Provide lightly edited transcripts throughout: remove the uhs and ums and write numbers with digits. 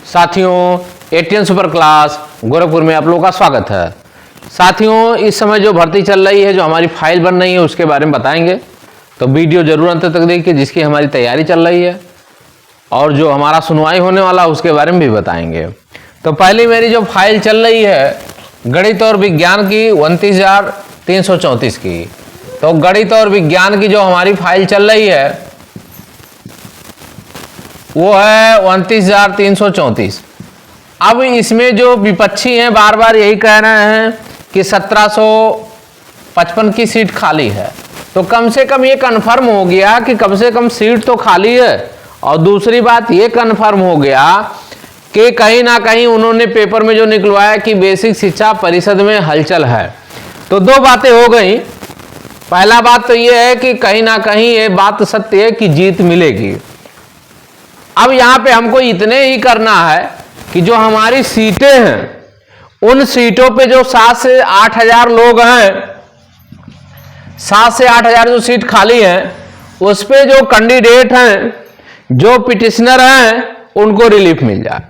साथियों, ATN super class Gorakhpur में आप लोगों का स्वागत है। साथियों, इस समय जो भर्ती चल रही है, जो हमारी फाइल बन रही है, उसके बारे में बताएंगे, तो वीडियो जरूर अंत तक देखिए, जिसकी हमारी तैयारी चल रही है और जो हमारा सुनवाई होने वाला उसके बारे में भी बताएंगे। तो पहली मेरी जो फाइल चल रही है गणित और विज्ञान की 29,334 की, तो गणित और विज्ञान की जो हमारी फाइल चल रही है वो है 29,334। अब इसमें जो विपक्षी हैं बार बार यही कह रहे हैं कि 1755 की सीट खाली है, तो कम से कम ये कन्फर्म हो गया कि कम से कम सीट तो खाली है। और दूसरी बात ये कन्फर्म हो गया कि कहीं ना कहीं उन्होंने पेपर में जो निकलवाया कि बेसिक शिक्षा परिषद में हलचल है। तो दो बातें हो गई। पहला बात तो ये है कि कहीं ना कहीं ये बात सत्य है कि जीत मिलेगी। अब यहां पे हमको इतने ही करना है कि जो हमारी सीटें हैं, उन सीटों पे जो 7 से 8 हजार लोग हैं, 7 से 8 हजार जो सीट खाली हैं, उस पे जो कैंडिडेट हैं, जो पिटिशनर हैं, उनको रिलीफ मिल जाए।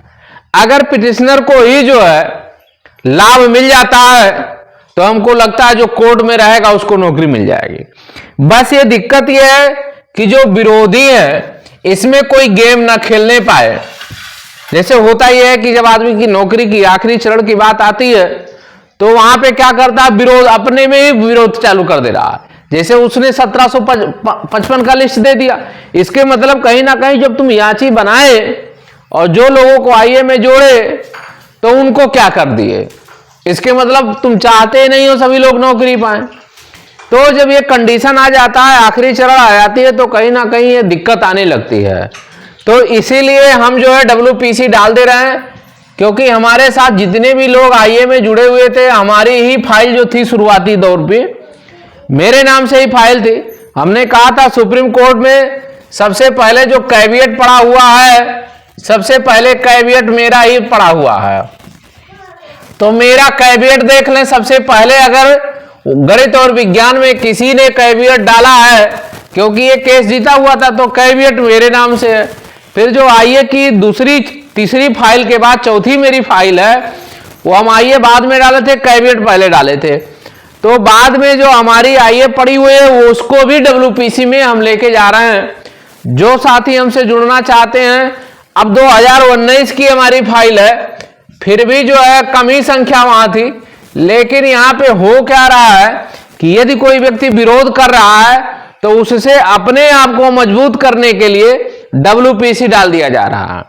अगर पिटिशनर को ही जो है लाभ मिल जाता है तो हमको लगता है जो कोर्ट में रहेगा उसको नौकरी मिल जाएगी। बस ये दिक्कत ये है कि जो विरोधी है इसमें कोई गेम ना खेलने पाए। जैसे होता ही है कि जब आदमी की नौकरी की आखिरी चरण की बात आती है तो वहां पे क्या करता है, विरोध अपने में ही विरोध चालू कर दे रहा है। जैसे उसने 1755 का लिस्ट दे दिया, इसके मतलब कहीं ना कहीं जब तुम याची बनाए और जो लोगों को आईए में जोड़े तो उनको क्या कर दिए, इसके मतलब तुम चाहते नहीं हो सभी लोग नौकरी पाए। तो जब ये कंडीशन आ जाता है, आखिरी चरण आ जाती है, तो कहीं ना कहीं ये दिक्कत आने लगती है। तो इसीलिए हम जो है WPC डाल दे रहे हैं, क्योंकि हमारे साथ जितने भी लोग आईए में जुड़े हुए थे, हमारी ही फाइल जो थी शुरुआती दौर पे मेरे नाम से ही फाइल थी। हमने कहा था सुप्रीम कोर्ट में सबसे पहले जो कैविएट पड़ा हुआ है, सबसे पहले कैविएट मेरा ही पड़ा हुआ है, तो मेरा कैविएट देख लें। सबसे पहले अगर गणित और विज्ञान में किसी ने कैविएट डाला है, क्योंकि ये केस जीता हुआ था, तो कैविएट मेरे नाम से है। फिर जो आईए की दूसरी तीसरी फाइल के बाद चौथी मेरी फाइल है, वो हम आईए बाद में डाले थे, कैविएट पहले डाले थे। तो बाद में जो हमारी आईए पड़ी हुई है वो उसको भी WPC में हम लेके जा रहे हैं। जो साथी हमसे जुड़ना चाहते हैं, अब 2019 की हमारी फाइल है, फिर भी जो है कम ही संख्या वहां थी। लेकिन यहां पे हो क्या रहा है कि यदि कोई व्यक्ति विरोध कर रहा है तो उससे अपने आप को मजबूत करने के लिए WPC डाल दिया जा रहा है।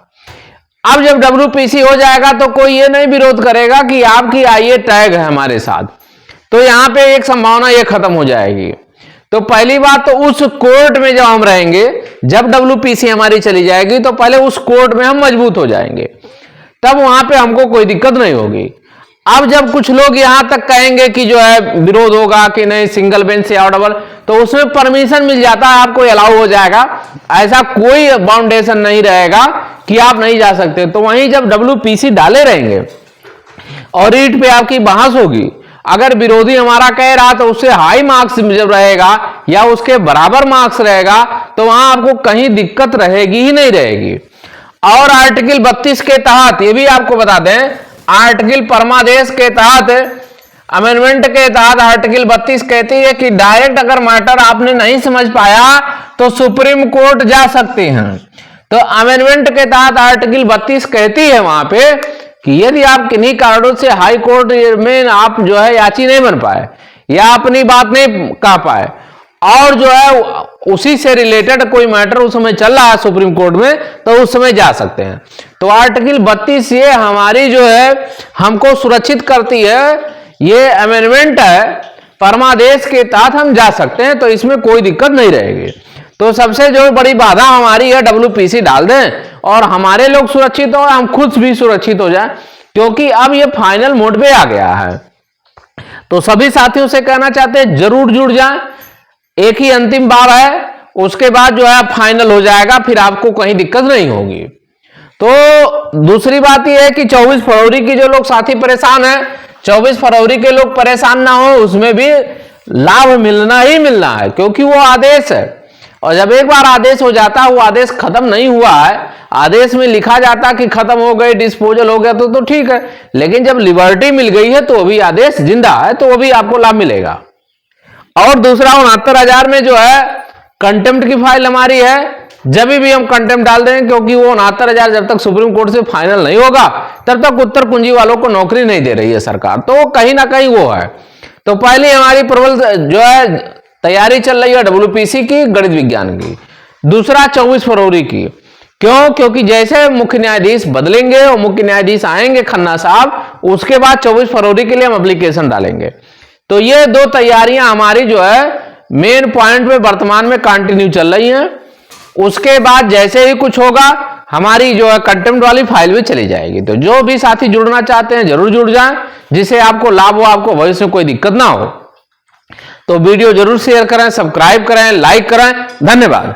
अब जब WPC हो जाएगा तो कोई ये नहीं विरोध करेगा कि आपकी आईए टैग है हमारे साथ, तो यहां पे एक संभावना ये खत्म हो जाएगी। तो पहली बात तो उस कोर्ट में जब हम रहेंगे, जब WPC हमारी चली जाएगी तो पहले उस कोर्ट में हम मजबूत हो जाएंगे, तब वहां पे हमको कोई दिक्कत नहीं होगी। अब जब कुछ लोग यहां तक कहेंगे कि जो है विरोध होगा कि नहीं सिंगल बेंच से आओ डबल, तो उसमें परमिशन मिल जाता है, आपको अलाउ हो जाएगा। ऐसा कोई बाउंडेशन नहीं रहेगा कि आप नहीं जा सकते। तो वहीं जब WPC डाले रहेंगे और रीट पे आपकी बहस होगी, अगर विरोधी हमारा कह रहा तो उससे हाई मार्क्स जब रहेगा या उसके बराबर मार्क्स रहेगा, तो वहां आपको कहीं दिक्कत रहेगी ही नहीं रहेगी। और आर्टिकल 32 के तहत ये भी आपको बता दें, आर्टिकल परमादेश के तहत अमेंडमेंट के तहत आर्टिकल 32 कहती है कि डायरेक्ट अगर मैटर आपने नहीं समझ पाया तो सुप्रीम कोर्ट जा सकते हैं। तो अमेंडमेंट के तहत आर्टिकल 32 कहती है वहां पे कि यदि आप किन्हीं कारणों से हाई कोर्ट में आप जो है याची नहीं बन पाए या अपनी बात नहीं कह पाए और जो है उसी से रिलेटेड कोई मैटर उस समय चल रहा है सुप्रीम कोर्ट में, तो उस समय जा सकते हैं। तो आर्टिकल 32 ये हमारी जो है हमको सुरक्षित करती है। ये अमेंडमेंट है, परमादेश के तहत हम जा सकते हैं, तो इसमें कोई दिक्कत नहीं रहेगी। तो सबसे जो बड़ी बाधा हमारी है, WPC डाल दें और हमारे लोग सुरक्षित हो, हम खुद भी सुरक्षित हो जाए, क्योंकि अब ये फाइनल मोड पे आ गया है। तो सभी साथियों से कहना चाहते हैं जरूर जुड़ जाएं। एक ही अंतिम बार है, उसके बाद जो है फाइनल हो जाएगा, फिर आपको कहीं दिक्कत नहीं होगी। तो दूसरी बात यह है कि 24 फरवरी की जो लोग साथी परेशान है, 24 फरवरी के लोग परेशान ना हो, उसमें भी लाभ मिलना ही मिलना है, क्योंकि वो आदेश है। और जब एक बार आदेश हो जाता है, वो आदेश खत्म नहीं हुआ है, आदेश में लिखा जाता कि खत्म हो गए, डिस्पोजल हो गया, तो ठीक है। लेकिन जब लिबर्टी मिल गई है तो भी आदेश जिंदा है, तो वो भी आपको लाभ मिलेगा। और दूसरा 69,000 में जो है कंटेम्प्ट की फाइल हमारी है, जब भी हम कंटेम्प्ट डाल देंगे, क्योंकि वो 69,000 जब तक सुप्रीम कोर्ट से फाइनल नहीं होगा तब तक उत्तर कुंजी वालों को नौकरी नहीं दे रही है सरकार, तो कहीं ना कहीं वो है। तो पहले हमारी प्रबल जो है तैयारी चल रही है WPC की, गणित विज्ञान की। दूसरा 24 फरवरी की। क्यों? क्योंकि जैसे मुख्य न्यायाधीश बदलेंगे और मुख्य न्यायाधीश आएंगे खन्ना साहब, उसके बाद 24 फरवरी के लिए हम एप्लीकेशन डालेंगे। तो ये दो तैयारियां हमारी जो है मेन पॉइंट में वर्तमान में कंटिन्यू चल रही हैं। उसके बाद जैसे ही कुछ होगा हमारी जो है कंटेम्प्ट वाली फाइल भी चली जाएगी। तो जो भी साथी जुड़ना चाहते हैं जरूर जुड़ जाएं, जिससे आपको लाभ हो, आपको भविष्य में कोई दिक्कत ना हो। तो वीडियो जरूर शेयर करें, सब्सक्राइब करें, लाइक करें। धन्यवाद।